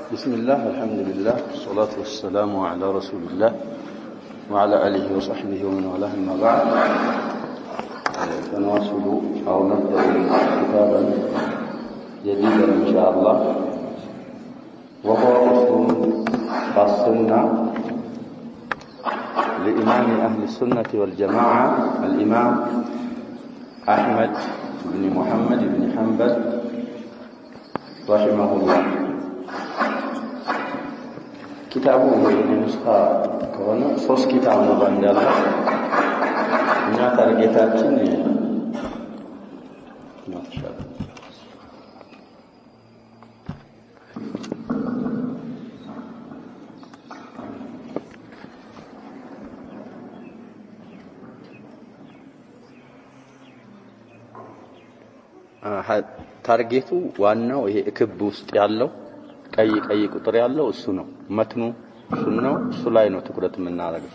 بسم الله الحمد لله والصلاة والسلام على رسول الله وعلى آله وصحبه ومن والاه أما بعد سنواصل أو نبدأ كتابا جديدا إن شاء الله وهو أصول السنة لإمام أهل السنة والجماعة الإمام أحمد بن محمد بن حنبل رحمه الله كتابه نسخة كونه صوص كتاب نبان الله إنها ترجيتاتين ما شاء الله ታርጌቱ ዋናው ይሄ ክብ ውስጥ ያለው ቀይ ቁጥር ያለው እሱ ነው። መትኑ እሱ ነው። እሱ ላይ ነው ትኩረት የምናደርገው።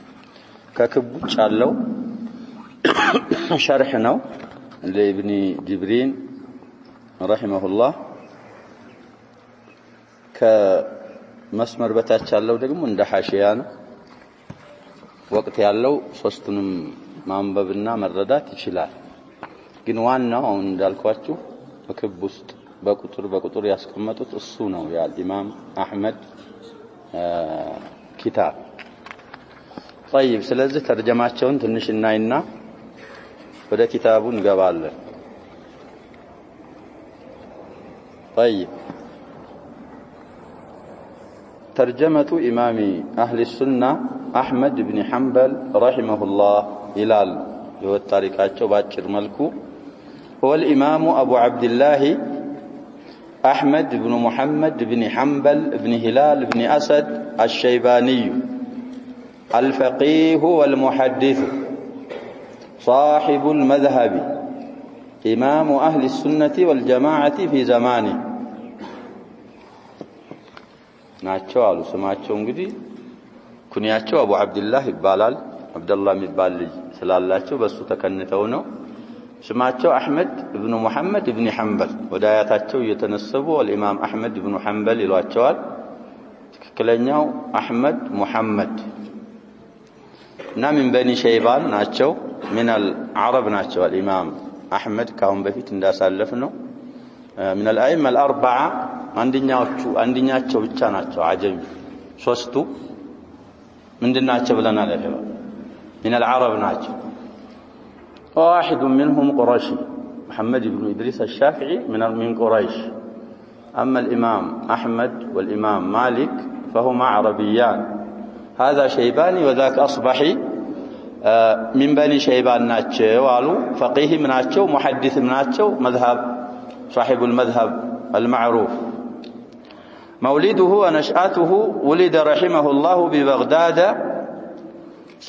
ከክብ ውጭ ያለው ሸርህ ነው ለኢብኑ ጅብሪን ረሂመሁላህ። ከመስመር በታች ያለው ደግሞ እንደ ሐሺያ ነው። ወቅት ያለው ሶስቱንም ማንበብና መረዳት ይችላል። ግን ዋናው አሁን እንዳልኳችሁ በክብ ውስጥ በቁጥር ያስቀመጡት እሱ ነው ያ ኢማም አህመድ ኪታብ። طيب ስለዚህ ተርጀማቸውን ትንሽ እናይና ወደ ኪታቡ እንገባለን። طيب ترجمة إمام أهل السنة أحمد بن حنبل رحمه الله إلال هو التاريخاتشو باتشر ملكو هو الإمام أبو عبد الله أحمد بن محمد بن حنبل بن هلال بن أسد الشيباني الفقيه والمحدث صاحب المذهب إمام أهل السنة والجماعة في زمانه ናቸው አሉ። ስማቸው እንግዲህ ኩንያቸው አቡ አብዱላህ ይባላል። አብዱላህ የሚባል ልጅ ስላላቸው በሱ ተከንተው ነው። ስማቸው አህመድ ኢብኑ ሙሐመድ ኢብኑ ሐንበል ወደ አያታቸው እየተነሰቡ الامام አህመድ ኢብኑ ሐንበል ይሏቸዋል። ትክክለኛው አህመድ ሙሐመድ እና ምን በኒ ሸይባን ናቸው። من العرب ናቸው። الامام አህመድ ካሁን በፊት እንዳሳለፍ ነው من الائمه الاربعه አንደኛቸው ብቻ ናቸው አጀም። ሶስቱ ምንድናቸው ብለናል? من العرب ናቸው። واحد منهم قرشي محمد بن إدريس الشافعي من قريش. أما الإمام أحمد والإمام مالك فهما عربيان، هذا شيباني وذاك أصبحي من بني شيبان ناتشو والو فقيه مناتشو محدث مناتشو مذهب صاحب المذهب المعروف. مولده ونشأته ولد رحمه الله ببغداد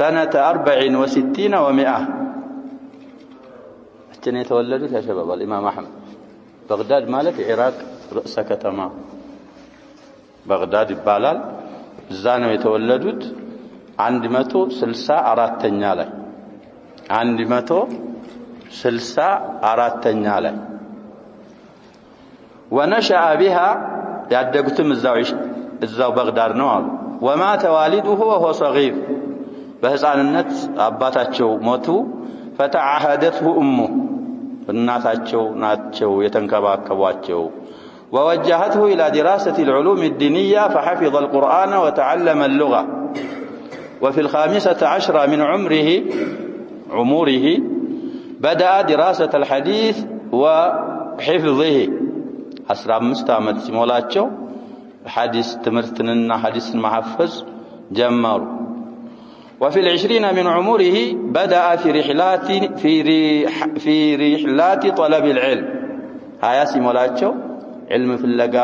سنة 64 و100. እነዚህ የተወለዱት ያ ሸባብ الإمام أحمد بغداد ማለት ኢራቅ ርዕሰ ከተማ بغداد ይባላል። እዛ ነው የተወለዱት 164ኛ ላይ 164ኛ ላይ ونشأ بها ያደጉትም እዛው بغداد ነው አሉ። ومات والده وهو صغير በህፃንነት አባታቸው ሞቱ። فتعهدته أمه እናታቸው ናቸው የተንከባከቧቸው። ووجهته إلى دراسة العلوم الدينية فحفظ القرآن وتعلم اللغة. وفي 15 من عمره بدأ دراسة الحديث وحفظه. 15 ዓመት ሲሞላቸው ሐዲስ ትምህርትንና ሐዲስን ማሐፈዝ ጀመሩ። وفي 20 من عمره بدأ في رحلات طلب العلم. هيا سيمولاچو علم ፍለጋ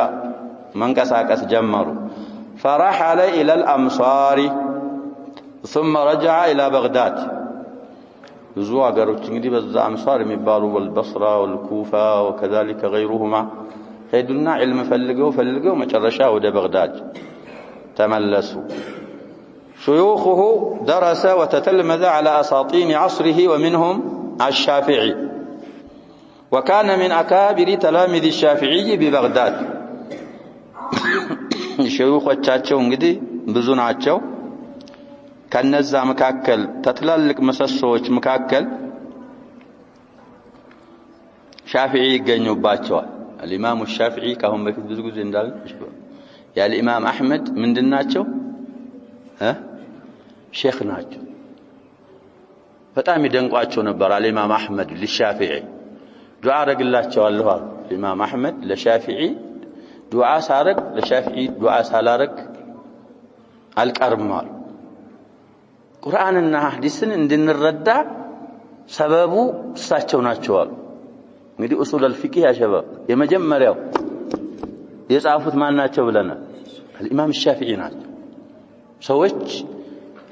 መንቀሳቀስ ጀመሩ. فرحل إلى الأمصار ثم رجع إلى بغداد. ብዙ ሀገሮች እንግዲህ በዛ አምሳር የሚባሉ والبصرة والكوفة وكذلك غيرهما ሄዱና علم ፈልገው መጨረሻ ወደ بغداد ተመለሱ። شيوخه درس وتتلمذ على أساطين عصره ومنهم الشافعي، وكان من أكابر تلامذ الشافعي ببغداد. ሸይኾቻቸው እንግዲህ ብዙ ናቸው ከነዛ መካከል ተትላልቅ መሰሶች መካከል ሻፊዒ ይገኙባቸዋል الامام الشافعي ካሁን በፊት ብዙ ጊዜ እንዳልን ያ الامام احمد ምንድናቸው ሼክ ናቸው በጣም ይደንቋቸው ነበር الامام احمد للشافعي ዱዓ አረግላቸዋለሁ الامام احمد ለሻፊዒ ዱዓ ሳረግ ለሻፊዒ ዱዓ ሳላረግ አልቀርማል ቁርአንና ሐዲስን እንድንረዳ ሰበቡ እሳቸው ናቸው አሉ እንግዲህ ኡሱል الفقه يا شباب የመጀመሪያው የጻፉት ማን ናቸው ብለናል الامام الشافعي ናቸው ሰዎች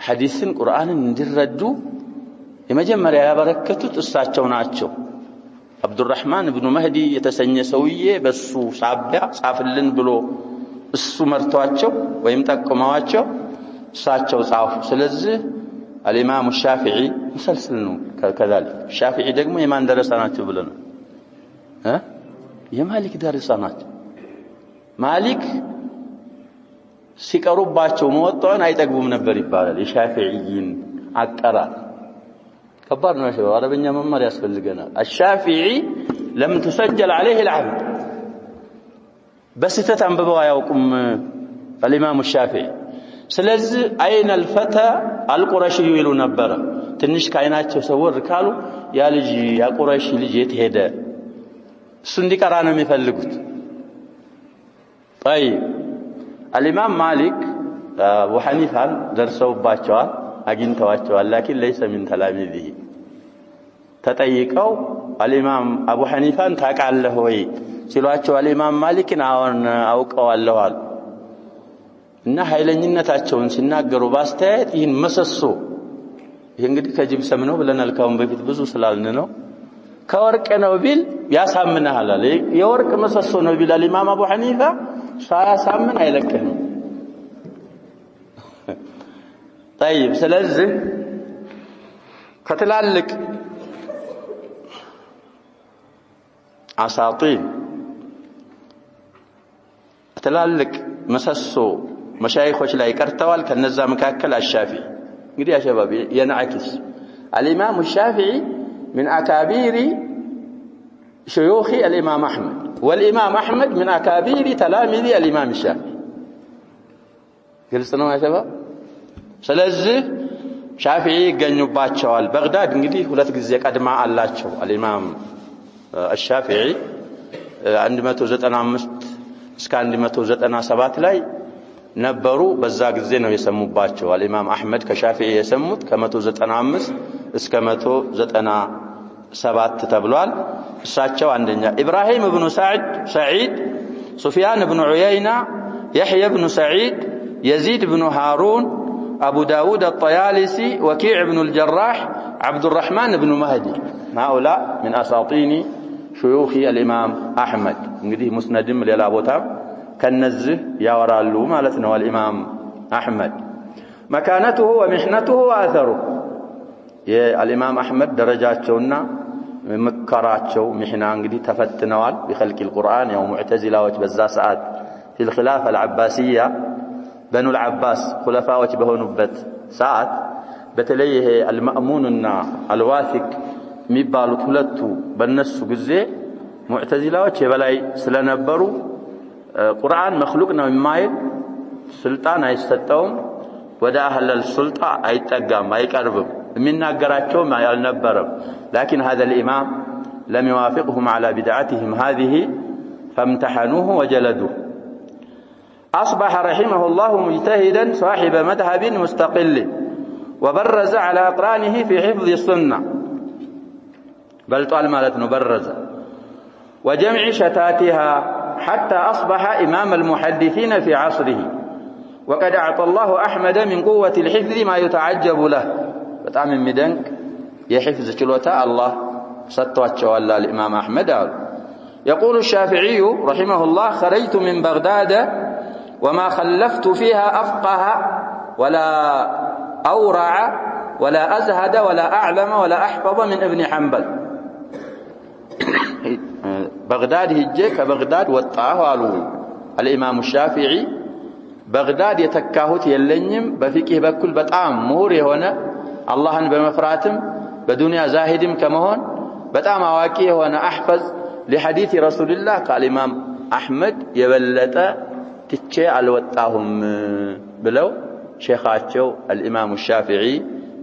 ሐዲስን ቁርአንን እንዲረዱ የመጀመሪያ ያበረከቱት እሳቸው ናቸው አብዱራህማን ኢብኑ መህዲ የተሰኘ ሰውዬ በሱ ሳቢያ ጻፍልን ብሎ እሱ መርቷቸው ወይም ጠቅመዋቸው እሳቸው ጻፉ ስለዚህ الامام الشافعي مسلسل ነው كذلك الشافعي ደግሞ የማን ደረሳ ናቸው ብለናል የማሊክ ደረሳ ናቸው ማሊክ ሲቀሩባቸው መወጣውን አይጠግቡም ነበር ይባላል የሻፊዒን አቀራር ከባድ ነው ሸባብ አረበኛ መማር ያስፈልገናል الشافعي لم تسجل عليه العهد በስተት አንብበው አያውቁም الامام الشافعي ስለዚህ አይነ الفتى القرشي ይሉ ነበር ትንሽ ካይናቸው ሰወር ካሉ ያ ልጅ ያ ቁረይሽ ልጅ የት ሄደ እሱ እንዲቀራ ነው የሚፈልጉት طيب الامام مالك ابو حنيفه ደርሰውባቸዋል አግኝተዋቸዋል لكن ليس من تلاميذه ተጠይቀው الامام ابو حنيفه ታቃለህ ወይ ሲሏቸው الامام مالكን አውቀዋለሁ አሉ እና ኃይለኝነታቸውን ሲናገሩ ባስተያየት ይህን መሰሶ ይሄ እንግዲህ ከጅብሰም ነው ብለናል ካሁን በፊት ብዙ ስላልን ነው ከወርቅ ነው ቢል ያሳምናል አለ የወርቅ መሰሶ ነው ቢል الامام ابو حنيفه ሳያሳምን አይለቅህም طيب ስለዚህ ከተላልቅ አሳጢን ተላልቅ መሰሶ መሻይኾች ላይ ቀርተዋል ከነዛ መካከል الشافعي እንግዲህ يا شباب ينعكس الامام الشافعي من اكابر شيوخ الامام احمد والامام احمد من اكابر تلاميذ الامام الشافعي ግልጽ ነው يا شباب ስለዚህ ሻፊዒ ይገኙባቸዋል በግዳድ እንግዲህ ሁለት ጊዜ ቀድማ አላቸው الامام الشافعي 195 እስከ 197 ላይ ነበሩ በዛ ጊዜ ነው የሰሙባቸው الامام احمد ከሻፊዒ የሰሙት ከ195 እስከ 197 ተብሏል እሳቸው አንደኛ ኢብራሂም ኢብኑ ሰዒድ ሱፊያን ኢብኑ ዑየይና يحيى بن سعيد يزيد بن هارون أبو داود الطيالسي وكيع بن الجراح عبد الرحمن بن مهدي هؤلاء من أساطين شيوخ الإمام أحمد እንግዲህ مسندም ሌላ ቦታ ከነዚህ ያወራሉ ማለት ነው الإمام أحمد مكانته ومحنته وأثره የالإمام أحمد ደረጃቸውና መከራቸው محنا እንግዲህ ተፈትነዋል بخلق القرآن يوم معتزلاዎች በዛ ሰዓት في الخلافة العباسية بنو العباس خلفاءዎች በሆኑበት ሰዓት በተለይ ይሄ المأمونና الواثق የሚባሉት ሁለቱ በነሱ ጊዜ ሙዕተዚላዎች የበላይ ስለነበሩ ቁርአን መخلوق ነው የማይል ስልጣን አይሰጠውም ወደ አህለ السلطة አይጠጋም አይቀርብም የሚናገራቸውም አልነበረም لكن هذا الإمام لم يوافقهم على بدعتهم هذه فامتحنوه وجلدوه أصبح رحمه الله مجتهدا صاحب مذهب مستقل وبرز على أقرانه في حفظ السنة بل طال مالتنا برز وجمع شتاتها حتى أصبح إمام المحدثين في عصره وقد أعطى الله أحمد من قوة الحفظ ما يتعجب له بتعمل مدنك يحفظ كلوتا الله ستواتشو الله الإمام أحمد يقول الشافعي رحمه الله خرجت من بغداد وما خلفت فيها أفقه ولا أورع ولا أزهد ولا أعلم ولا أحفظ من ابن حنبل بغداد هجيك بغداد وطاه قالوا الإمام الشافعي بغداد يتكاهوت يلنيم بفقه بكل بطعم مهور يهونا اللهن بمفراتم بدنيا زاهدم كمهون بطعم اواقي يهونا احفظ لحديث رسول الله قال امام احمد يبلط تچه الوطاهم بلو شيخاچو الامام الشافعي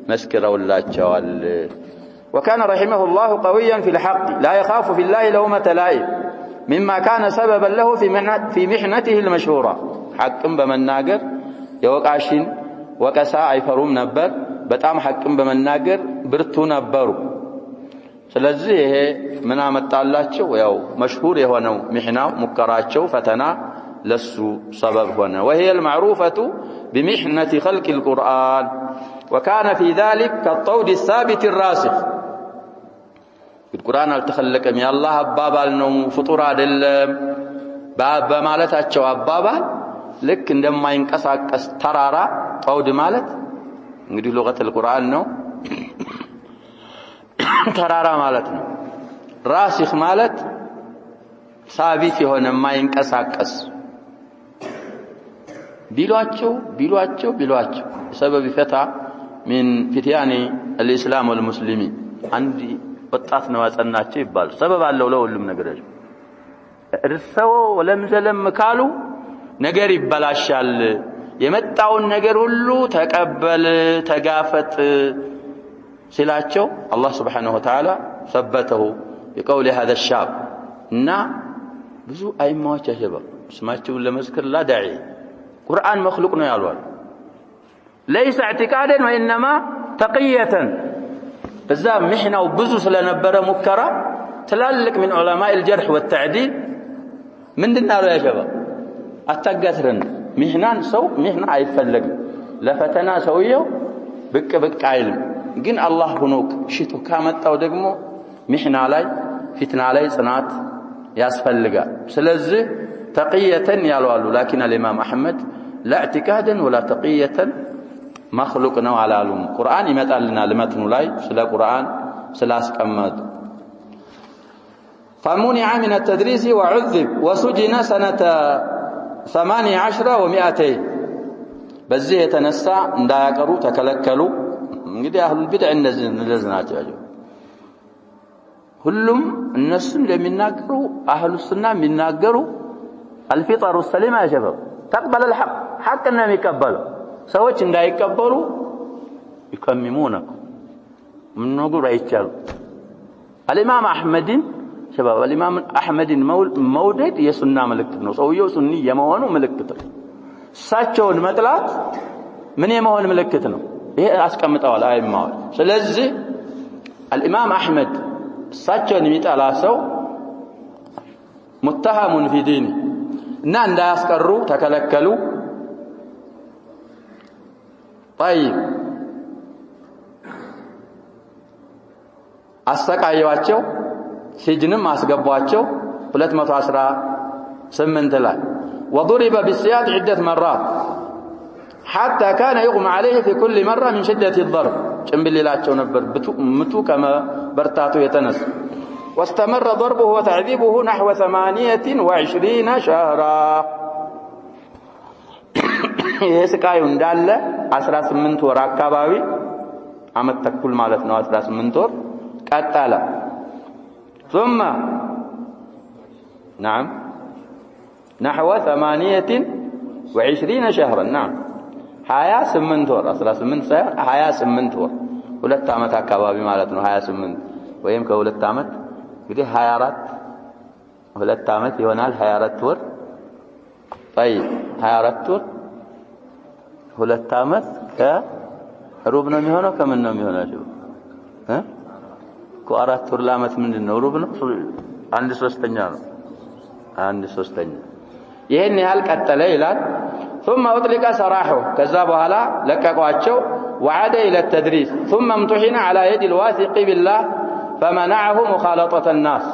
مسكروللاچوال وكان رحمه الله قويا في الحق لا يخاف في الله لومة لائم مما كان سببا له في محنته المشهورة حقم بمناجر يوقاشين وكسا አይፈሩም ነበር በጣም حقم በመናገር ብርቱ ነበሩ ስለዚህ ይሄ ምን አመጣላቸው ያው مشهور የሆነው محناው ሙከራቸው ፈተና ለሱ سبب ሆነ وهي المعروفة بمحنة خلق القرآن وكان في ذلك كالطود الثابت الراسخ القرآن التخلقم يا الله አባባል ነው ፍጡር አይደለም በማለታቸው አባባል ልክ እንደማይንቀሳቀስ ተራራ ጠውድ ማለት እንግዲህ لغة القرآن ነው ተራራ ማለት ነው ራሲኽ ማለት ሳቢት የሆነ የማይንቀሳቀስ ቢሏቸው سبب فتح من فتيان الإسلام والمسلمين عندي ወጣት ነው አጸናቸው ይባል ሰበብ አለው ለሁሉም ነገር እርሰው ወለምዘለም ካሉ ነገር ይበላሻል የመጣውን ነገር ሁሉ ተቀበል ተጋፈጥ ሲላቸው አላህ Subhanahu Wa Ta'ala ثبته بقول هذا الشاب እና ብዙ አይማዎች ያሸበ ስማቸውን ለመዝከር لا داعي قرآن مخلوق ነው ያሏል ليس اعتقادا وانما تقية بذا محنه وبزو ስለነበረ ሙከራ ትላልቅ من علماء الجرح والتعديل ምንድነው يا شباب አታጋትረን محنان ሰው محና አይፈልግም ለፈተና ሰውየው ብቅ አይልም ግን አላህ ሆኖክ ሽቶ ካመጣው ደግሞ محና ላይ ፊትና ላይ ጽናት ያስፈልጋል ስለዚህ تقية ያሏሉ لكن الامام احمد لا اعتقادا ولا تقية مخلوق ነው አላሉም ቁርአን ይመጣልና ለመትኑ ላይ ስለ ቁርአን ስላስቀመጡ فمنع من التدريس وعذب وسجن سنة 18 و200 በዚህ የተነሳ እንዳያቀሩ ተከለከሉ እንግዲህ አህሉል ቢድዕ እነዚህ ናቸው ሁሉም እነሱ እንደሚናገሩ አህሉ ሱና የሚናገሩ الفطر السليمه يا شباب تقبل الحق حقنا የሚቀበሉ ሰዎች እንዳይቀበሉ ይከምሙነክ ምን ነገር አይቻሉ الامام احمد شباب الامام احمد መውደድ የሱና ምልክት ነው ሰውየው ሱኒ የመሆኑ ምልክት ነው እሳቸውን መጥላት ምን የመሆን ምልክት ነው ይሄ አስቀምጠዋል አይማው ስለዚህ الامام احمد እሳቸውን የሚጠላ ሰው متهم في دينه እና እንዳያስቀሩ ተከለከሉ طيب አሰቃየዋቸው ሲጅንም አስገቧቸው 218 ላይ وضرب بالسياط عدة مرات حتى كان يغمى عليه في كل مرة من شدة الضرب ጭምብልላቸው ነበር ምቱ ከመበርታቱ የተነሳ واستمر ضربه وتعذيبه نحو 28 شهرا የስቃዩ እንዳለ 18 ወር አካባቢ አመት ተኩል ማለት ነው 18 ወር ቀጠለ ثم نعم نحو 28 شهرا نعم 28 ወር 18 ሳይሆን 28 ወር ሁለት አመት አካባቢ ማለት ነው 28 ወይም ከሁለት አመት እንግዲህ 24 ሁለት አመት ይሆናል 24 ወር طيب 24 ወር ሁለት አመት ከሩብ ነው የሚሆነው ከምን ነው የሚሆነው ከአራት ወር ለአመት ምንድነው ሩብ ነው 1/3 ነው 1/3 ይሄን ያህል ቀጠለ ይላል ثم اطلق سراحه ከዛ በኋላ ለቀቋቸው وعاد الى التدريس ثم امتحن على يد الواثق بالله فمنعه مخالطة الناس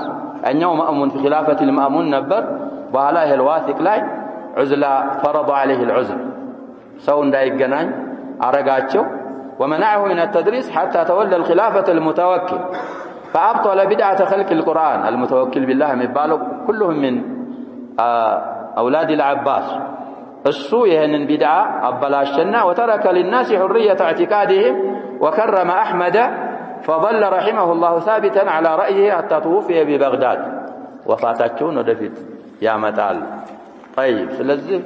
انه مأمون في خلافة المأمون نبر በኋላ ይሄ الواثق ላይ عزلة فرض عليه العزل ሰው እንዳይገናኝ አረጋቸው ومنعه من التدريس حتى تولى الخلافة المتوكل فأبطل بدعة خلق القرآن المتوكل بالله مبالغ كلهم من أولاد العباس السوء يهن بدعة أبلاشنا وترك للناس حرية اعتقادهم وكرم أحمد فظل رحمه الله ثابتا على رأيه حتى توفي ببغداد وفاتاتشون ودفت يا متعال طيب سلزه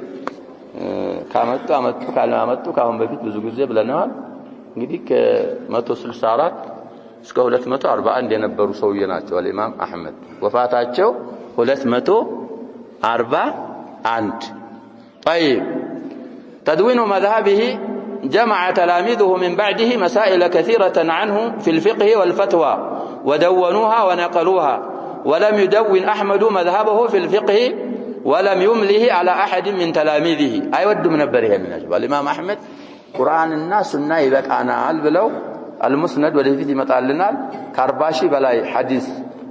كامتو كالامتو كاهم بفيت ብዙ ጊዜ ብለናል እንግዲህ ከ164 እስከ 241 የነበሩ ሰውዬ ናቸው الامام احمد ወፋታቸው 241 طيب تدوين مذهبه جمع تلاميذه من بعده مسائل كثيرة عنه في الفقه والفتوى ودونوها ونقلوها ولم يدون أحمد مذهبه في الفقه ولم يمله على أحد من تلاميذه أيود من بره من أجل الإمام أحمد قرآن الناس النايبك أنا البلو المسند ولهذه مطالنا كارباشي بلاي حديث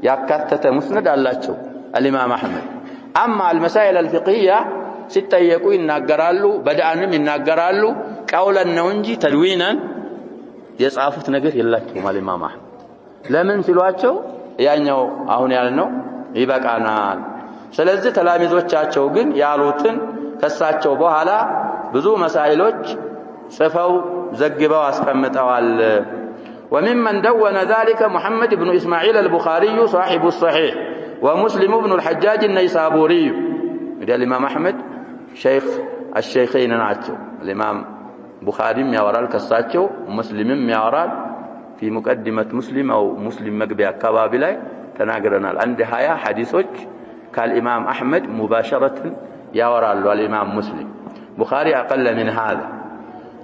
يكتت مسند الله الإمام أحمد أما المسائل الفقهية ستة يكون يناقرالو بدأنا يناقرالو قولا نونجي تدوينا يصعفت نقر يلاكم الإمام أحمد لمن سلواتشو ያኛው አሁን ያልነው ይበቃናል ስለዚህ ተላሚዞቻቸው ግን ያሉትን ከሳቸው በኋላ ብዙ መሳኢሎች ጽፈው ዘግበው አስቀምጠዋል وممن دون ذلك محمد بن إسماعيل البخاري صاحب الصحيح ومسلم بن الحجاج النيسابوري ده الإمام أحمد شيخ الشيخين ናቸው الإمام بخاري يورال ከሳቸው مسلمም ያወራል في مقدمة مسلم أو مسلم مقبي الكبابي لاي تناقرنا عند هيا حديثوك كالإمام أحمد مباشرة يورى له الإمام مسلم بخاري أقل من هذا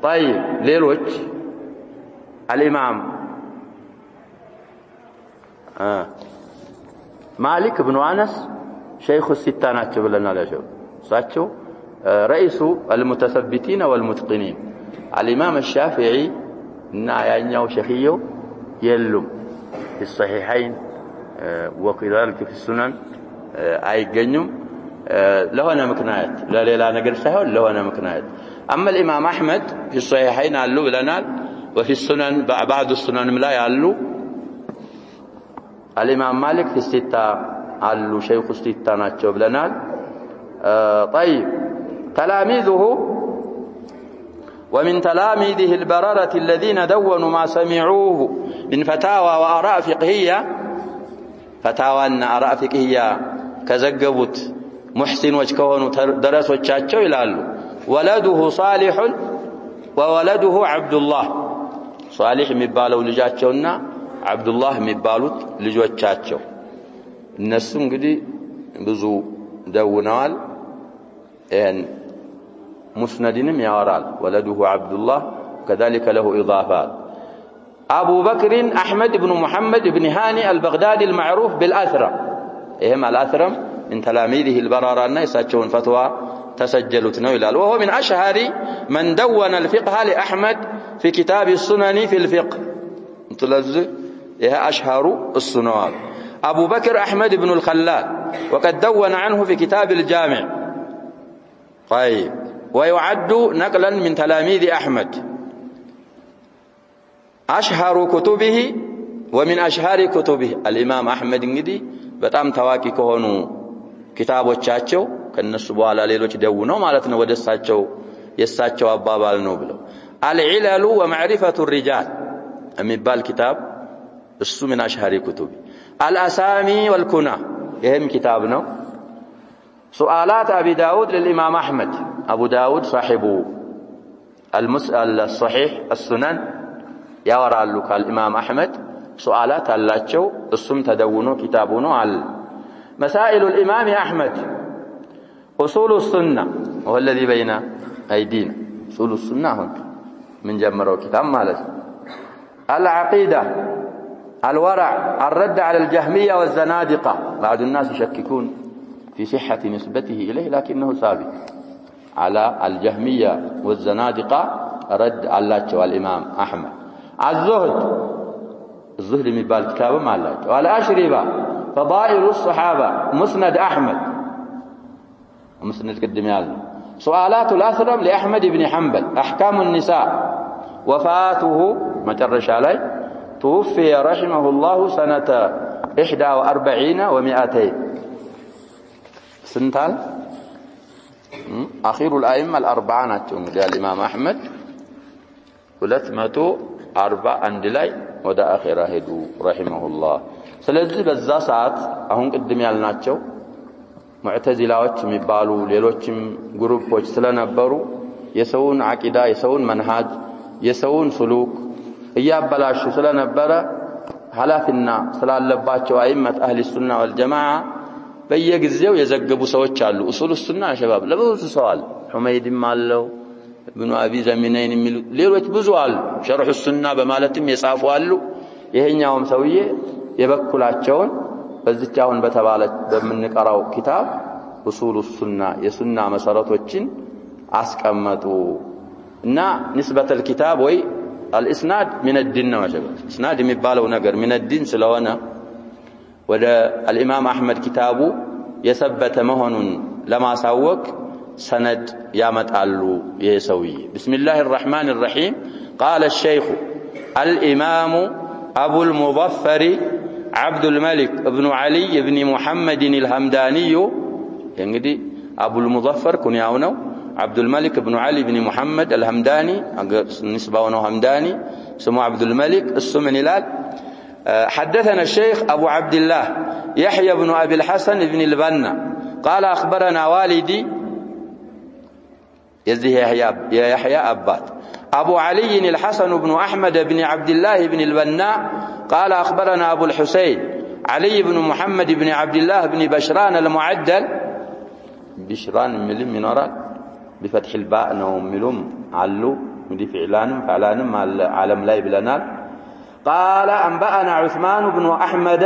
طيب ليلوك الإمام مالك بن أنس شيخ الستانات جبلنا لا شو صاتشو رئيس المتثبتين والمتقنين الإمام الشافعي نايانيو شيخيو يلوم في الصحيحين وكذلك في السنن አይገኙም ለሆነ ምክንያት ለሌላ ነገር ሳይሆን ለሆነ ምክንያት اما الامام احمد في الصحيحين አሉ ብለናል وفي السنن بعض السنن ላይ አሉ الامام مالك في الستة አሉ شيخ الستة ናቸው ብለናል طيب تلاميذه ومن تلاميذه البررة الذين دونوا ما سمعوه من فتاوى وآراء فقهية فتاوى أن آراء فقهية كزقبت محسن وجكهون درس وجاتشو إلالو ولده صالح وولده عبد الله صالح مبالو لجاتشونا عبد الله مبالو لجواتشاتشو النسون قدي بزو دونوال مسندين يورال ولده عبد الله وكذلك له إضافات أبو بكر أحمد بن محمد بن هاني البغدادي المعروف بالأثرم إهم الأثرم من تلاميذه البرارة الناس يساتشون فتوى تسجلت نويلال وهو من أشهر من دون الفقه لأحمد في كتاب السنن في الفقه تلزق إيه أشهر السنوات أبو بكر أحمد بن الخلال وقد دون عنه في كتاب الجامع طيب ويعد نقلا من تلاميذ أحمد أشهر كتبه ومن أشهر كتبه الإمام أحمد انجدي بتام تواكي كهونو كتابو تشاتشو كالنسو بوالا ليلوش دونو مالتنا ودساتشو يساتشو أبابال نوبلو العلل ومعرفة الرجال أمبال كتاب السو من أشهر كتبه الأسامي والكنى يهم كتابنا سؤالات أبي داود للإمام أحمد أبو داود صاحب الصحيح السنن يورى لك الإمام أحمد سؤالات اللاتشو السم تدونو كتابونو على مسائل الإمام أحمد أصول السنة وهو الذي بين أيدينا أصول السنة هنا من جمرو كتاب مالك العقيدة الورع الرد على الجهمية والزنادقة بعض الناس يشككون في صحة نسبته إليه لكنه ثابت على الجهمية والزنادقة رد على الإمام أحمد الزهد من بالكتاب مع الله والأشربة فضائل الصحابة مسند أحمد مسند قدميال سؤالات الأثرم لأحمد بن حنبل أحكام النساء وفاته ما ترش عليه توفي رحمه الله سنة 41 و200 سنتال أخير الأئمة الأربعة ناتهم الإمام أحمد 240 عند لاي ودا آخره هدو رحمه الله ስለዚህ በዛ ሰዓት አሁን ቅድም ያልናቸው ሙዕተዚላዎች የሚባሉ ሌሎችም ግሩፖች ስለነበሩ የሰውን አቂዳ የሰውን መንሃጅ የሰውን ሱሉክ እያበላሹ ስለነበረ ሐላፊና ስላለባቸው አይመት አህሊ ሱና ወልጀማዓ በየጊዜው የዘገቡ ሰዎች አሉ ኡሱል ሱና ሸባብ ለብዙ ሰዋል ሁመይድም አለው ኢብኑ አቢ ዘሚነይን የሚሉ ሌሎች ብዙ አሉ ሸርህ ሱና በማለትም የጻፉ አሉ ይሄኛውም ሰውዬ የበኩላቸውን በዚች አሁን በተባለ በመንቀራው ኪታብ ኡሱል ሱና የሱና መሰረቶችን አስቀመጡ እና ንስበተ الكتاب ወይ الاسناد من الدين ነው ሸባብ እስናድ የሚባለው ነገር من الدين ስለሆነ ወደ الامام احمد ኪታቡ የሰበተ መሆኑን ለማሳወቅ سند ያመጣሉ ይሄ بسم الله الرحمن الرحيم قال الشيخ الامام ابو المظفر عبد الملك ابن علي ابن محمد الهمداني እንግዲህ ابو المظفر ኩንያው ነው عبد الملك ابن علي بن محمد الهمداني نسبه له همداني اسمه عبد الملك اسم من هلال حدثنا الشيخ ابو عبد الله يحيى بن ابي الحسن بن البنا قال اخبرنا والدي يزيه يحيى ابات ابو علي الحسن بن احمد بن عبد الله بن البنا قال اخبرنا ابو الحسين علي بن محمد بن عبد الله بن بشران المعدل بشران من وراء بفتح الباء نو ملوم علو مدي فعلان عالم لا يبلنال قال انبأنا عثمان بن احمد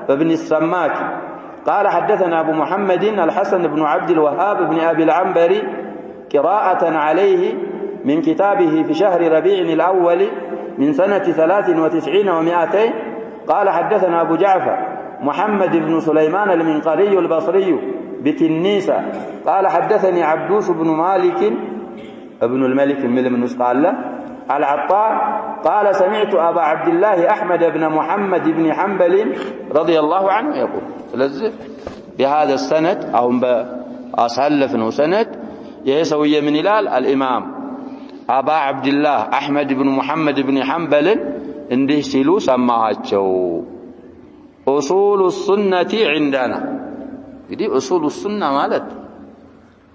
بن السماك قال حدثنا ابو محمد الحسن بن عبد الوهاب بن ابي العنبري قراءة عليه من كتابه في شهر ربيع الأول من سنة 93 و200 قال حدثنا أبو جعفر محمد بن سليمان المنقري البصري بتنيسة قال حدثني عبدوس بن مالك ابن الملك من قال له العطار قال سمعت أبا عبد الله أحمد بن محمد بن حنبل رضي الله عنه يقول لذلك بهذا السند أو أسهلفنه سند يسوي من هلال الإمام أبا عبد الله أحمد بن محمد بن حنبل እንዲህ ሲሉ ሰማሃቸው أصول السنة عندنا እንግዲህ أصول السنة ማለት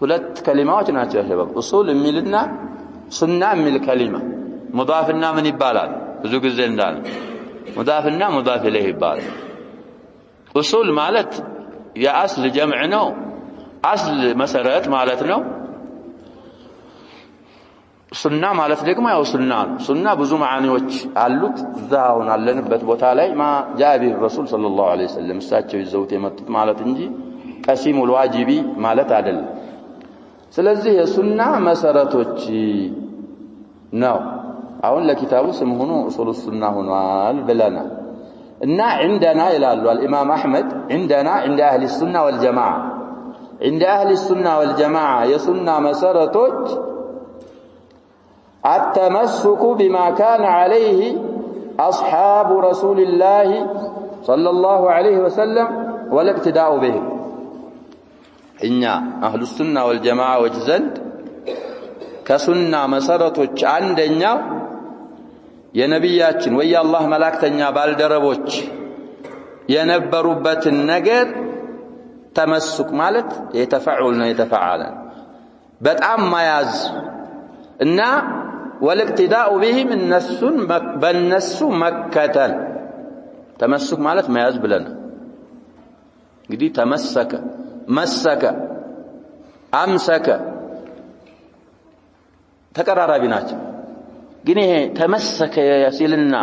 ሁለት ከሊማዎች ናቸው ሸባብ أصول የሚልና ሱና የሚል ከሊማ ሙዳፍና ምን ይባላል ብዙ ጊዜ እንዳለ ሙዳፍና ሙዳፍ ኢለይህ ይባላል أصول ማለት የአስል ጀምዕ ነው አስል መሰረት ማለት ነው ሱና ማለት ደግሞ ያው ሱና ነው ሱና ብዙ ማዓኒዎች አሉት ዛውን አለንበት ቦታ ላይ ማ ጃቢ ረሱል ሰለላሁ ዐለይሂ ወሰለም እሳቸው ይዘውት የመጡት ማለት እንጂ ቀሲሙል ዋጂቢ ማለት አይደለም ስለዚህ የሱና መሰረቶች ነው አሁን ለኪታቡ ስም ሆኖ ኡሱሉ ሱና ሆኗል ብለና እና عندنا ይላሉ الامام احمد عندنا عند اهل السنه والجماعه عند اهل السنه والجماعه የሱና መሰረቶች التمسك بما كان عليه أصحاب رسول الله صلى الله عليه وسلم والاقتداء به إننا أهل السنة والجماعة وجزند كسنة مسارتوش عندنا يا نبياتنا ويا الله ملاكتنا بالدربوش ينبربت النجر تمسك مالت يتفعل بتأم ما ياز إن والاقتداء بهم بالنس مكة تمسك مالت ما ياز بلنا قدي تمسك مسك أمسك تكرر بنات قنيه تمسك يسيلنا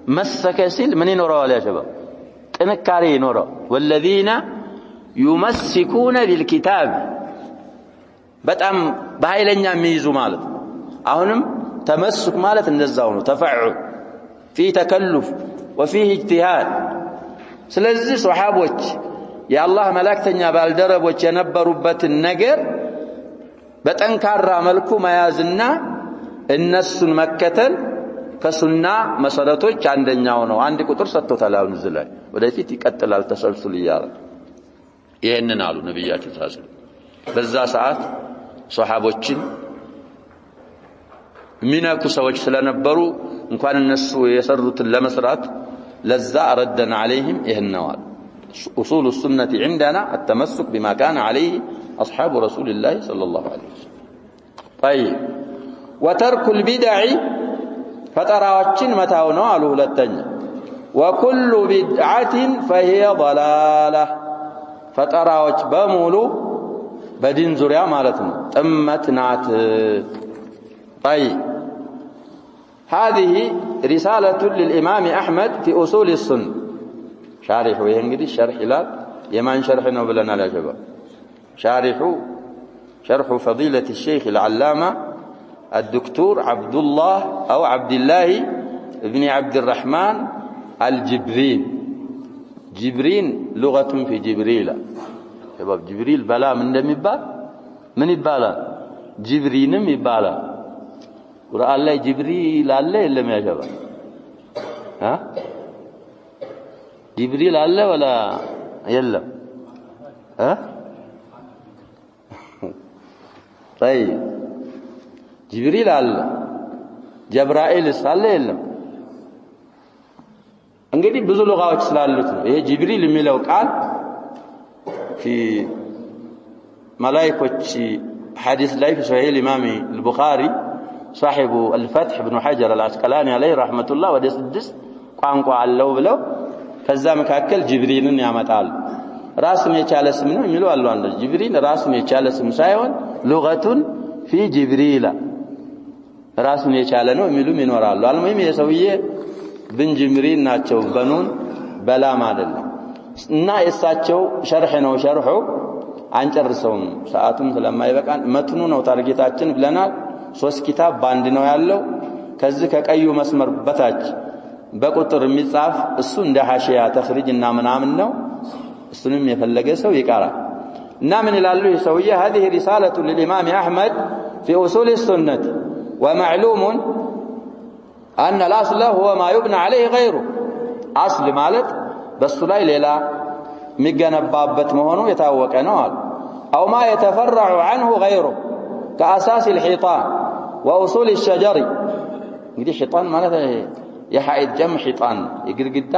مسك يسيل من نورا يا شباب تنكاري نورا والذين يمسكون بالكتاب بتأم بهايلنا ميزو مالت أهونم تمسك مالت النزاونه تفعل فيه تكلف وفيه اجتهاد سلزي صحابوች يا الله ملائكتኛ ባልደረቦች የነበሩበትን ነገር በጠንካራ መልኩ መያዝና እነሱን መከተል ከሱና መሰረቶች አንደኛው ነው አንድ ቁጥር ሰጥቶታል አሁን እዚህ ላይ ወደፊት ይቀጥላል ተሰልሱል ይያል ይሄንን አሉ ነብያችን ታስሉ በዛ ሰዓት ሷሃቦችን ሚናኩ ሰዎች ስለነበሩ እንኳን እነሱ የሰሩትን ለመስራት ለዛ ረደና عليهم ይህነዋል اصول السنه عندنا التمسك بما كان عليه اصحاب رسول الله صلى الله عليه وسلم طيب وترك البدع ፈጠራዎችን መታው ነው አሉ ሁለተኛ وكل بدعه فهي ضلاله ፈጠራዎች በሙሉ በዲን ዙሪያ ማለት ነው ጥመት ናት طيب هذه رسالة للإمام أحمد في أصول السنة شارح وينجدي شرح لا يمان شرحنا بلنا لا شباب شرح فضيلة الشيخ العلامة الدكتور عبد الله أو عبد الله ابن عبد الرحمن الجبرين جبرين لغة في جبريل شباب جبريل بلا من دم يبال من يبالا جبرين يبالا ቁርአን ላይ ጅብሪል አለ የለም ያ ሸባ ጅብሪል አለ ወላ የለም طيب ጅብሪል አለ ጀብራኤል አለ የለም እንግዲህ ብዙ ሉጋዎች ስላሉት ነው ይሄ ጅብሪል የሚለው ቃል في መላእክቶች ሐዲስ ላይ في صحيح الامام البخاري صاحب الفتح بن حجر العسقلاني عليه رحمه الله ወደ 6 ቋንቋ አለው ብለው ከዛ መካከል ጅብሪልን ያመጣሉ ራስን የቻለ ስም ነው የሚሉ አሉ አንደ ጅብሪል ራስን የቻለ ስም ሳይሆን لغቱን في جبريل ራስን የቻለ ነው የሚሉም ይኖራሉ አልሙሂም የሰውዬ ብን ጅብሪል ናቸው በኑን በላም አይደለም እና የሳቸው ሸርህ ነው ሸርሁ አንጨርሰውም ሰዓቱም ስለማይበቃን መትኑ ነው ታርጌታችን ብለናል 3 ኪታብ ባንድ ነው ያለው ከዚህ ከቀዩ መስመር በታች በቁጥር የሚጻፍ እሱ እንደ ሐሺያ ተخريجና ምናምን ነው እሱንም የፈለገ ሰው ይቀራ እና ምን ይላሉ የሰውዬ هذه رسالة للإمام أحمد في أصول السنة ومعلوم أن الأصل هو ما يبنى عليه غيره أصل ማለት በሱ ላይ ሌላ የሚገነባበት መሆኑ የታወቀ ነው أو ما يتفرع عنه غيره كأساس الحيطان وأصول الشجر እንግዲህ حيطان ማለት የሐይጥ جمع حيطان የግድግዳ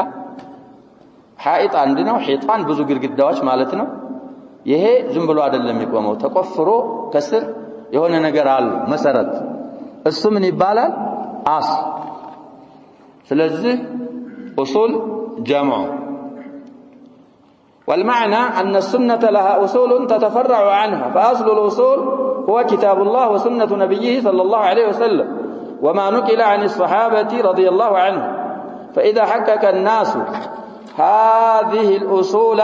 ሐይጥ አንድ ነው حيطان ብዙ ግድግዳዎች ማለት ነው ይሄ ዝም ብሎ አይደለም የሚቆመው ተቆፍሮ ከስር የሆነ ነገር አለ መሰረት እሱ ምን ይባላል አስል ስለዚህ أصول جمع والمعنى أن السنة لها أصول تتفرع عنها فأصل الأصول هو كتاب الله وسنة نبيه صلى الله عليه وسلم وما نقل عن الصحابة رضي الله عنهم فإذا حقق الناس هذه الأصول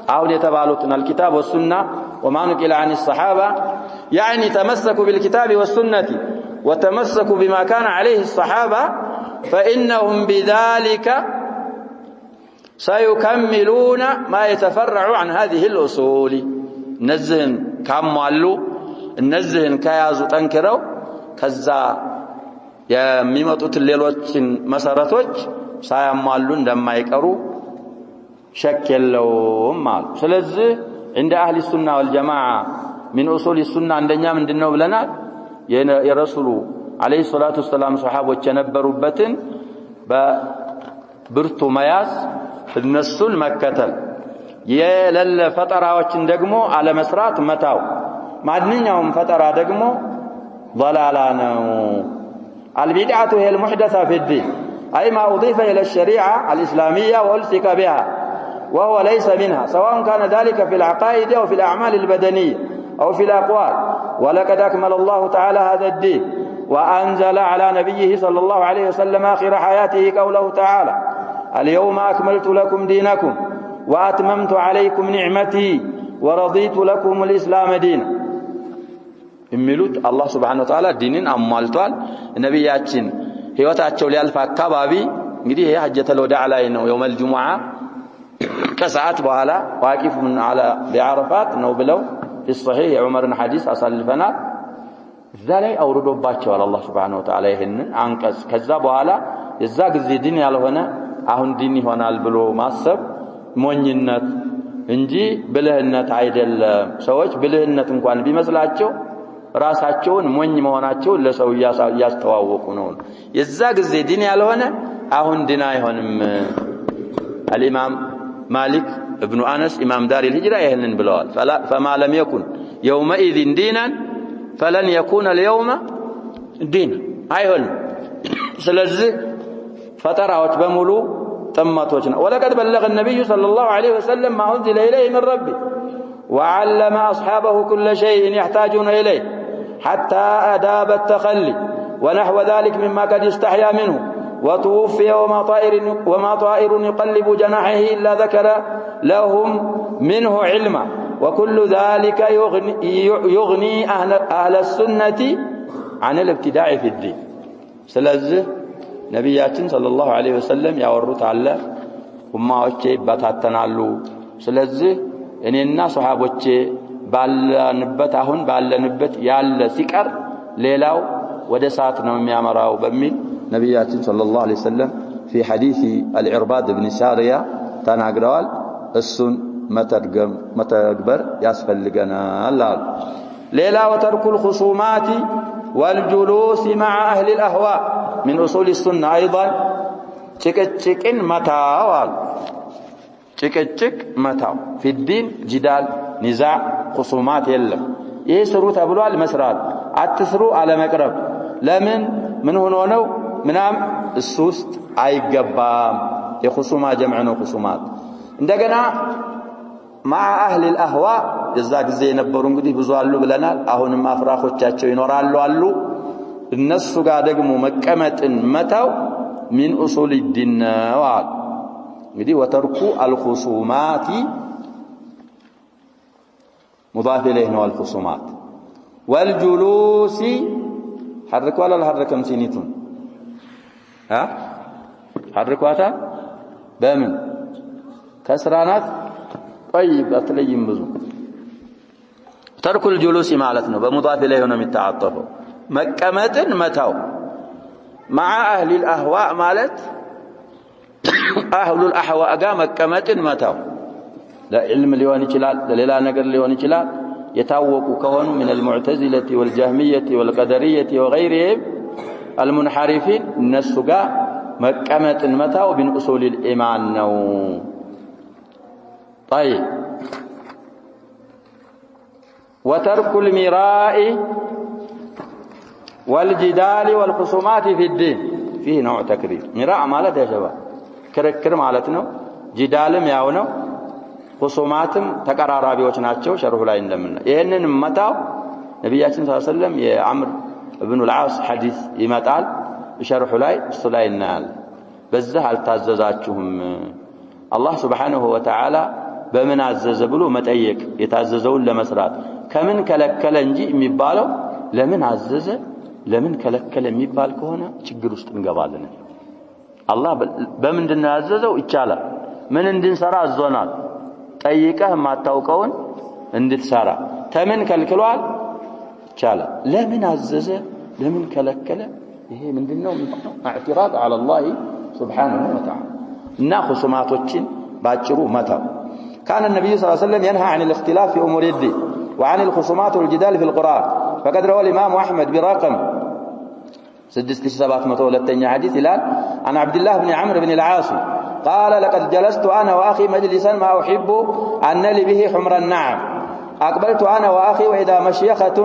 أو يتبالغون الكتاب والسنة وما نقل عن الصحابة يعني تمسكوا بالكتاب والسنة وتمسكوا بما كان عليه الصحابة فإنهم بذلك سيكملون ما يتفرع عن هذه الأصول نزهن كاملوا النزهن كيازو تنكروا كذا የሚመጡት ሌሎችን መሰረቶች ሳያሟሉ እንደማይቀሩ ሸክ የለውም ማለት ስለዚህ እንደ አህሊ ሱና ወልጀማዓ من اصول السنه አንደኛ ምንድነው ብለናል የረሱሉ አለይሂ ሰላቱ ሰላም ሱሐቦች የነበሩበትን በብርቱ መያዝ እነሱን መከተል የለለ ፈጠራዎችን ደግሞ አለመስራት መታው ማንኛውም ፈጠራ ደግሞ ضلالا ነው البدعه هي المحدثه في الدين اي ما اضيف الى الشريعه الاسلاميه والصق بها وهو ليس منها سواء كان ذلك في العقائد او في الاعمال البدنيه او في الاقوال ولقد اكمل الله تعالى هذا الدين وانزل على نبيه صلى الله عليه وسلم اخر حياته قوله تعالى اليوم اكملت لكم دينكم واتممت عليكم نعمتي ورضيت لكم الاسلام دينا የሚሉት አላህ Subhanahu Wa Ta'ala ዲንን አሟልቷል ነብያችን ህይወታቸው ሊያልፍ አካባቢ እንግዲህ ይሄ ሐጀተል ወዳዕ ላይ ነው የውመል ጁሙዓ ከሰዓት በኋላ ዋቂፉን አለ ቢዓረፋት ነው ብለው في الصحيح ዑመርን ሐዲስ አሳልፈናል እዛ ላይ አውርዶባቸዋል አላህ Subhanahu Wa Ta'ala ይሄንን አንቀጽ ከዛ በኋላ የዛ ጊዜ ዲን ያልሆነ አሁን ዲን ይሆናል ብሎ ማሰብ ሞኝነት እንጂ ብልህነት አይደለም ሰዎች ብልህነት እንኳን ቢመስላቸው ራሳቸውን ሞኝ መሆናቸውን ለሰው ያስተዋወቁ ነው የዛ ጊዜ ዲን ያልሆነ አሁን ዲን አይሆንም الامام مالك ابن انس امام دار الهجره ይሄንን ብለዋል فما لم يكن يومئذ دينا فلن يكون اليوم دين አይሆን ስለዚህ ፈጠራዎች በሙሉ ጥመቶች ነው ولقد بلغ النبي صلى الله عليه وسلم ما انزل اليه من ربه وعلم اصحابه كل شيء يحتاجون اليه حتى اداب التخلي ونحو ذلك مما قد استحيا منه وتوفي وما طائر يقلب جناحه الا ذكر لهم منه علما وكل ذلك يغني اهل السنه عن الابتداع في الدين ስለዚህ ነብያችን ሰለላሁ ዐለይሂ ወሰለም ያወሩት አለ ኡማዎቼ ይበታተናሉ ስለዚህ እኔና ሱሐቦቼ ባለንበት አሁን ባለንበት ያለ ሲቀር ሌላው ወደ ሳት ነው የሚያመራው በሚል ነብያችን ሰለላሁ ዐለይሂ ወሰለም في حديث العرباض بن سارية ተናግረዋል እሱን መተግበር ያስፈልገናል ሌላ وترك الخصومات والجلوس مع أهل الأهواء من أصول السنة أيضا تكتشكين متاو تكتشك متاو في الدين جدال نزاع خصومات يلم يسروا تبلوا المسرات أتثروا على مقرب لمن من هنونو منام السوست أي قبام يخصومات جمعنا خصومات عندنا مع أهل الأهواء جزاك زي ነበሩ እንግዲህ ብዙ አሉ ብለናል አሁንም አፍራኾቻቸው ይኖራሉ አሉ እነሱ ጋር ደግሞ መቀመጥን መታው من اصول الدين وعد እንግዲህ وترك الخصومات مضاف اليه ነው الخصومات والجلوس حركوا ولا الحركم سينيتون ها حركواتا بمن كسرانات طيب اتليم ብዙ ترك الجلوس معناته بمضاف اليه هنا متعاطفه مقامتن متاو مع اهل الاهواء مالت اهل الاهواء قام مقامتن متاو لا علم ሊሆን ይችላል ለሌላ ነገር ሊሆን ይችላል የታወቁ ከሆኑ من المعتزله والجهميه والقدريه وغيرهم المنحرفين الناس ጋር مقامتن متاو من اصول الايمان ነው طيب وترك المراء والجدال والخصومات في الدين فيه نوع تكرير مراء مالت يا شباب كركر مالتنا جدالم ያው ነው خصوماتም ተቀራራቢዎች ናቸው ሸርሁ ላይ እንደምን ይሄንን መታው ነብያችን ሰለላሁ ዐለይሂ ወሰለም የአምር ኢብኑ አልዓስ ሐዲስ ይመጣል ሸርሁ ላይ እሱ ላይ እናል በዛ አልታዘዛችሁም አላህ Subhanahu Wa Ta'ala በምን አዘዘ ብሎ መጠየቅ የታዘዘውን ለመስራት ከምን ከለከለ እንጂ የሚባለው ለምን አዘዘ ለምን ከለከለ የሚባል ከሆነ ችግር ውስጥ እንገባለን አላህ በምንድነው ያዘዘው ይቻላል ምን እንድንሰራ አዞናል ጠይቀህ ማታውቀውን እንድትሰራ ተምን ከልክሏል ይቻላል ለምን አዘዘ ለምን ከለከለ ይሄ ምንድነው اعتراض على الله سبحانه وتعالى እና خصوماتዎችን ባጭሩ መታው كان النبي صلى الله عليه وسلم ينهى عن الاختلاف في امور الدين وعن الخصومات والجدال في القرآن فقد روى الامام احمد برقم 6702 حديث هلال عن عبد الله بن عمرو بن العاص قال لقد جلست انا واخي مجلسا ما احب ان نلي به حمر النعم اقبلت انا واخي واذا مشيخة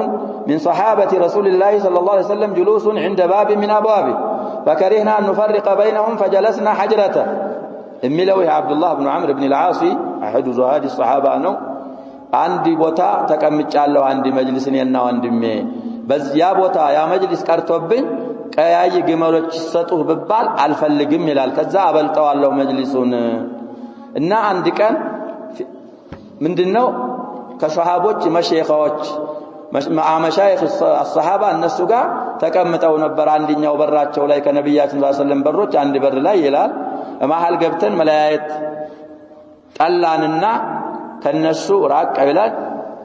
من صحابة رسول الله صلى الله عليه وسلم جلوس عند باب من ابوابه فكرهنا ان نفرق بينهم فجلسنا حجرة املوي عبد الله بن عمرو بن العاص احد زهاد الصحابه ነው አንዲ ቦታ ተቀምጫለሁ አንዲ መጅልስን የና ወንድሜ በዚያ ቦታ ያ መጅልስ ቀርቶብኝ ቀያይ ግመሎች ሰጡህ በባል አልፈልግም ይላል ከዛ አበልጠዋለሁ መጅልሱን እና አንድ ቀን ምንድነው ከሷሃቦች መሸይኻዎች መሻይኽ الصحابه እነሱ ጋር ተቀምጠው ነበር አንደኛው በራቸው ላይ ከነብያችን ሰለላሁ ዐለይሂ ወሰለም በሮች አንድ በር ላይ ይላል መሃል ገብተን መለያየት ጠላንና ከነሱ ራቅ ብለን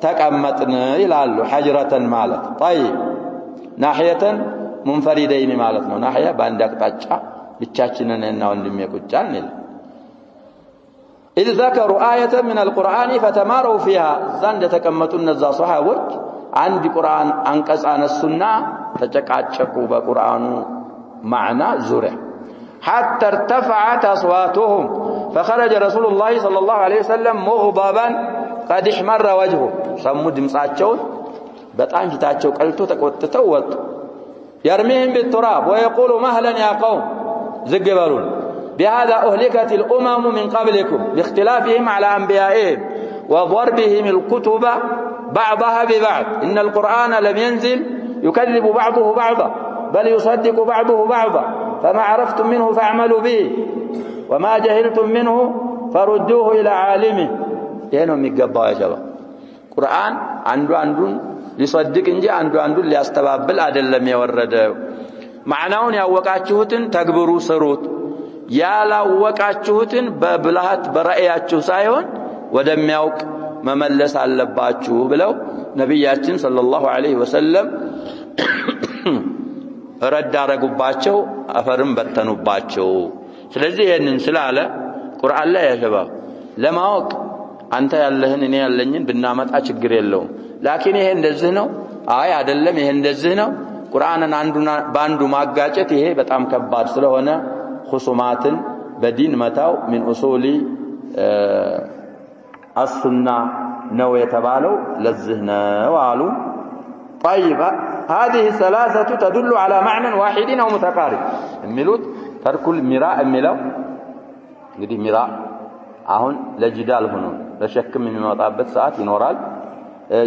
ተቀመጥን ይላሉ ሐጅረተን ማለት طيب ናህየተን منفردين ማለት ነው ናህያ በአንድ አቅጣጫ ብቻችንን እና ወንድሜ ቁጫን ይላል إذ ذكروا آية من القرآن فتماروا فيها زند تكمتوا النزا صحابك عند قرآن أنقص عن السنة تجكعوا بقرآن معنى زرع حتى ارتفعت أصواتهم فخرج رسول الله صلى الله عليه وسلم مغضبا قد احمر وجهه سموا دمصاچون በጣም ፊታቸው ቀልቶ ተቆጥተው ወጡ يرميهم بالتراب ويقول مهلا يا قوم زغبلون بهذا أهلكت الأمم من قبلكم باختلافهم على أنبيائهم وضربهم الكتب بعضها ببعض إن القرآن لم ينزل يكذب بعضه بعضا بل يصدق بعضه بعضا فما عرفتم منه فاعملوا به وما جهلتم منه فردوه إلى عالمه ينو ميغباو يا شباب قرآن አንዱን ሊصدق እንጂ አንዱን ሊያስተባብል አይደለም የወረደው معناውን ያወቃችሁትን ተግብሩ ስሩት ያላወቃችሁትን በብልሃት በራእያችሁ ሳይሆን ወደሚያውቅ መመለስ አለባችሁ ብለው ነብያችን ሰለላሁ ዐለይሂ ወሰለም ረዳረጉባቸው አፈርም በተኑባቸው ስለዚህ ይሄንን ስላለ ቁርአን ላይ ያሸባብ ለማወቅ አንተ ያለህን እኔ ያለኝን ብናመጣ ችግር የለውም ላኪን ይሄ እንደዚህ ነው አይ አይደለም ይሄ እንደዚህ ነው ቁርአንን ባንዱ ማጋጨት ይሄ በጣም ከባድ ስለሆነ خصوماتن بدين متاو من أصول السنة نو يتبالو لزهنا وعلو طيب هذه الثلاثة تدل على معنى واحد أو متقارب الملوت ترك المراء الملو قدي مراء أهون لجدال هنون لشك من مطابة ساعات ينورال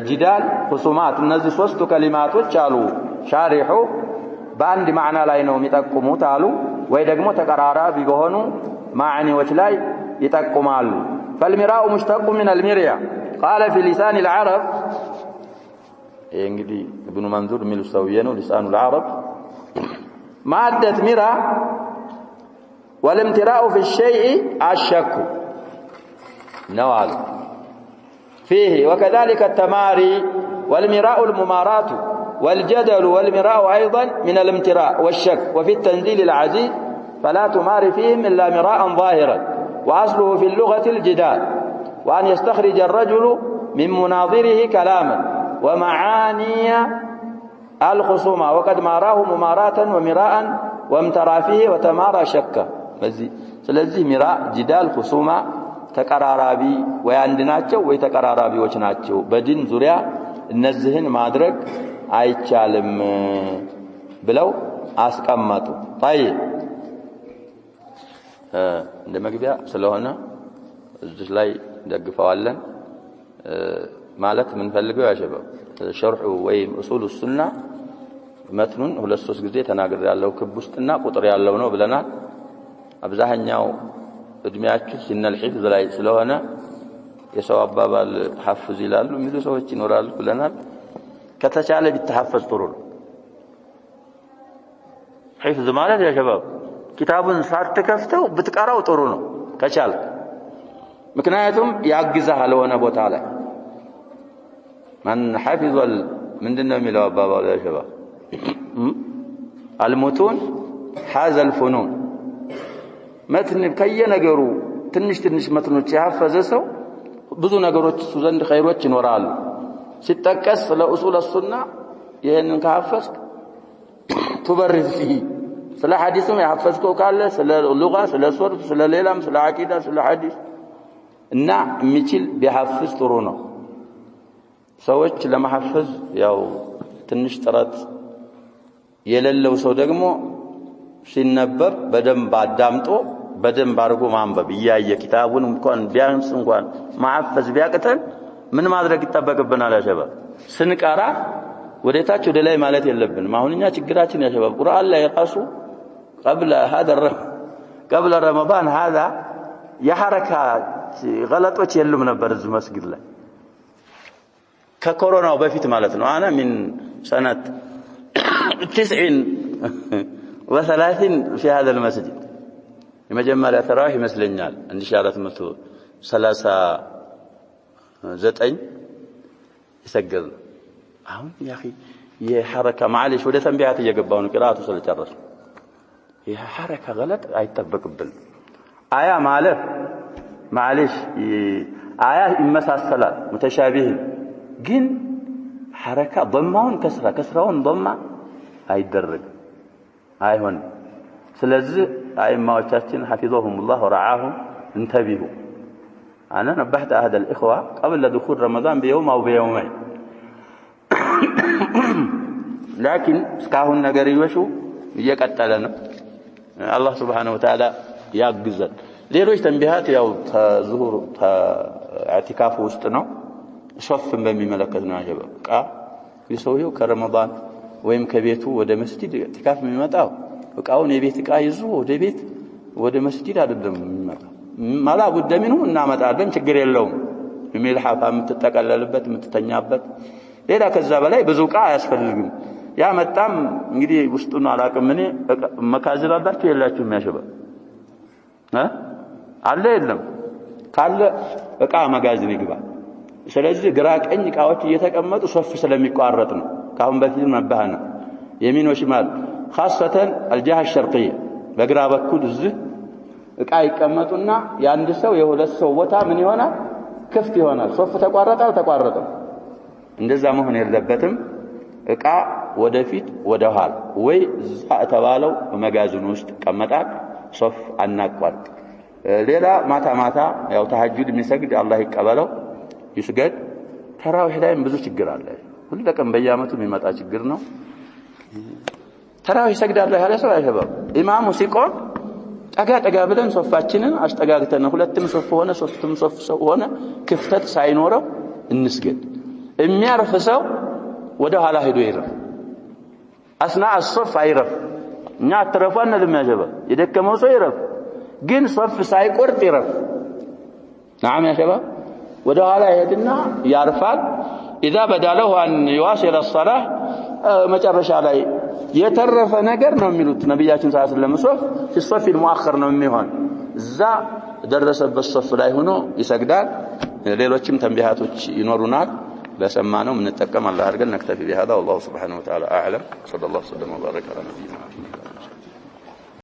جدال خصومات النزل وسط كلمات وشالو شارحو باند معنى لا ينوم يتقمو تعالو ወይ ደግሞ ተቀራራቢ በሆኑ ማዕኒዎች ላይ ይጠቁማሉ فالمراء مشتق من المريا قال في لسان العرب እንግዲህ ابن منظور ሚሉ ሰውዬ ነው لسان العرب مادة مراء والامتراء في الشيء الشك نوال فيه وكذلك التماري والمراء الممارات والجدل والمراء أيضا من الامتراء والشك وفي التنزيل العزيز فلا تمار فيهم إلا مراء ظاهرا وأصله في اللغة الجدال وأن يستخرج الرجل من مناظره كلاما ومعاني الخصومة وقد ماراه مماراة ومراء وامترى فيه وتمارى شكا ስለዚህ مراء جدال خصومة ተቀራራቢ ወይ አንድናቸው ወይ ተቀራራቢዎች ናቸው በዲን ዙሪያ እነዚህን ማድረግ አይቻልም ብለው አስቀመጡ طيب እንደመግቢያ ስለሆነ እዚህ ላይ ደግፈዋለን ማለት ምን ፈልገው ያሸበው ሸርሑ ወይ ኡሱል السنة መትኑን ሁለት ሶስት ጊዜ ተናግሬ ያለው ክብ ውስጥና ቁጥር ያለው ነው ብለናል አብዛኛው እድሜያችሁ ሲነል ሒፍዝ ላይ ስለሆነ የሰው አባባል ሐፍዝ ይላሉ የሚሉ ሰዎች ይኖራሉ ብለናል ከተቻለ ቢተሐፈዝ ጥሩ ነው ሒፍዝ ማለት ያ ሸባብ ኪታቡን ሳትከፍተው ብትቀራው ጥሩ ነው ከቻለ ምክንያቱም ያግዛሃል ሆነ ቦታ ላይ ማን ሐፊዝ ምንድነው የሚለው አባባሉ ያ ሸባብ አልሙቱን ሐዘ الفنون መትን ከየነገሩ ትንሽ መትኖች ያፈዘ ሰው ብዙ ነገሮች ዘንድ ኸይሮች ይኖራሉ ሲጠቀስ ለኡሱል السنة ይሄንን ካፈዝክ تبرز فيه ስለ ሐዲስም ያፈዝከው ካለ ስለ ሉጋ ስለ ሶርፍ ስለ ሌላም ስለ አቂዳ ስለ ሐዲስ እና የሚችል ቢሐፍዝ ጥሩ ነው ሰዎች ለማሐፈዝ ያው ትንሽ ጥረት የሌለው ሰው ደግሞ ሲነበብ በደንብ አዳምጦ በደንብ አድርጎ ማንበብ ያየ ኪታቡን እንኳን ቢያንስ እንኳን ማሐፈዝ ቢያቅተን ምን ማድረግ ይተበቅብናል ያሸባብ ስንቀራ ወደታች ወደ ላይ ማለት የለብንም አሁንኛ ችግራችን ያሸባብ ቁርአን ላይ ራሱ قبل رمضان هذا የሐረካት غلطዎች የሉም ነበር እዚህ መስጊድ ላይ ከኮሮናው በፊት ማለት ነው انا من سنه 39 في هذا المسجد የመጀመሪያ ተራዊህ ይመስለኛል 1439 ይሰገድ አሁን ያኺ የሐረካ معلش ወደ ተንቢያት እየገባው ነው ቅራአቱ ስለጨረሰ ይሄ ሐረካ غلط አይተበቅብል አያ ማለት معلش አያ ይመሳሰላል متشابه ግን حركة ضمّون كسرون ضمّة አይደረግ አይሆን ስለዚህ አይማዎቻችን حفظهم الله ورعاهم انتبهوا انا نبهت احد الاخوه قبل دخول رمضان بيوم او بيومين لكن እስካሁን ነገር ይወሹ እየቀጠለ ነው አላህ Subhanahu Wa Ta'ala ያግዘን ሌሎች ተንቢሃት ያው ተዙሁር ተአቲካፍ ውስጥ ነው ሶፍን በሚመለከት ነው ያጀበቃ ይሰውየው ከረመዳን ወይም ከቤቱ ወደ መስጂድ ኢዕቲካፍ የሚመጣው እቃውን የቤት እቃ ይዞ ወደ ቤት ወደ መስጂድ አይደለም የሚመጣው ማላ ጉደሚኑ እናመጣለን ችግር የለውም የሚልሐፋ የምትጠቀለልበት የምትተኛበት ሌላ ከዛ በላይ ብዙ እቃ አያስፈልግም ያ መጣም እንግዲህ ውስጡን አላቅም እኔ መካዝን አላችሁ የላችሁም ያሸባ አለ የለም ካለ እቃ መጋዘን ይግባ ስለዚህ ግራ ቀኝ እቃዎች እየተቀመጡ ሶፍ ስለሚቋረጥ ነው ካሁን በፊት መባህና يمين وشمال خاصة الجهة الشرقية በግራ በኩል እዚህ እቃ ይቀመጡና ያንድ ሰው የሁለት ሰው ቦታ ምን ይሆናል ክፍት ይሆናል ሶፍ ተቋረጠ እንደዛ መሆን የለበትም እቃ ወደፊት ወደኋላ ወይ እዛ ተባለው መጋዘን ውስጥ ቀመጣት ሶፍ አናቋርጥ ሌላ ማታ ያው ተሐጁድ የሚሰግድ አላህ ይቀበለው ይስገድ ተራዊህ ላይም ብዙ ችግር አለ ሁለቀም በየአመቱ የሚመጣ ችግር ነው ተራዊህ ይሰግዳል ያለ ሰው አይሸባም ኢማሙ ሲቆም ጠጋ ብለን ሶፋችንን አስጠጋግተን ሁለቱም ሶፍ ሆነ ሶስቱም ሶፍ ሆነ ክፍተት ሳይኖረው እንስገድ የሚያርፍ ሰው ወደ ኋላ ሄዶ ይረፍ አስና الصف አይረፍ እኛ ተረፋና ለሚያጀባ የደከመው ሰው ይረፍ ግን ሶፍ ሳይቆርጥ ይረፍ نعم يا شباب ወደ ኋላ ይሄድና ያርፋል اذا بدا له ان يواصل الصلاه መጨረሻ ላይ የተረፈ ነገር ነው የሚሉት ነብያችን ሰለላሁ ዐለይሂ ወሰለም ሶፍ الصف المؤخر ነው የሚሆን እዛ ደረሰበት ሶፍ ላይ ሆኖ ይሰግዳል ሌሎችም ተንቢሃቶች ይኖሩናል በሰማነው ምን ተጠቀም አላህ አድርገን ነክተፊ بهذا والله سبحانه وتعالى اعلم صلى الله وسلم وبارك على نبينا محمد